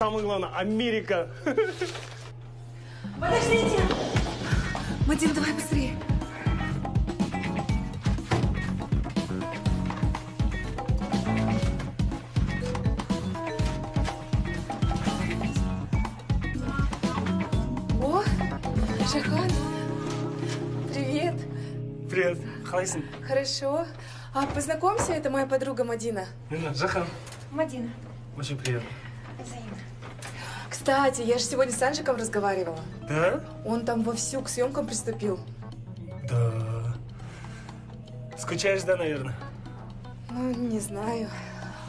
Самое главное, Америка. Подождите! Мадин, давай быстрее. О, Жахан, привет. Привет, қалайсың? Хорошо. А познакомься, это моя подруга Мадина. Жахан. Мадина. Очень приятно. Взаимно. Кстати, я же сегодня с Анжиком разговаривала. Да? Он там вовсю к съемкам приступил. Да. Скучаешь, да, наверное? Ну, не знаю.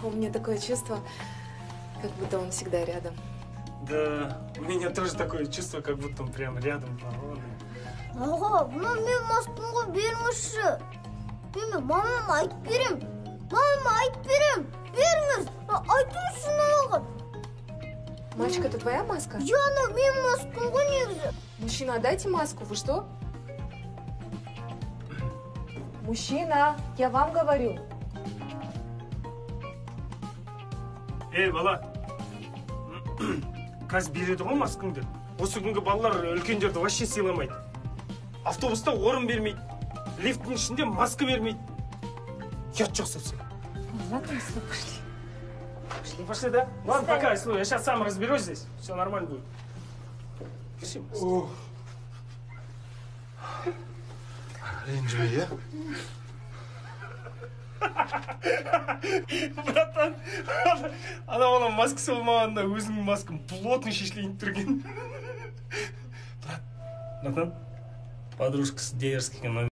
У меня такое чувство, как будто он всегда рядом. Да, у меня тоже такое чувство, как будто он прям рядом. Аға, мына мен маскамға беріңізші. Мен мамама айтып берем. Мамама айтып берем. Беріңіз. Айтыңызшы маған. Мальчик, это твоя маска? Яна, мен маскам ғой негізі. Мужчина, отдайте маску. Вы что? Мужчина, я вам говорю. Эй, бала. Қазір береді ғой маскаңды. Осы күнгі балалар үлкендерді вообще сыйламайды. Автобуста орын бермейді. Лифттің ішінде маска бермейді. Ұят жоқ совсем. Ладно, мы пошли. Пошли, да? Ладно, пока, Айслу, я сейчас сам разберусь здесь. Все нормально будет. Спасибо. Ренжімей, иә? Братан, ана бала маскасы болмағанда өзіңнің маскың плотный шешілейін тұрген. Братан, подружкасы дерзкий.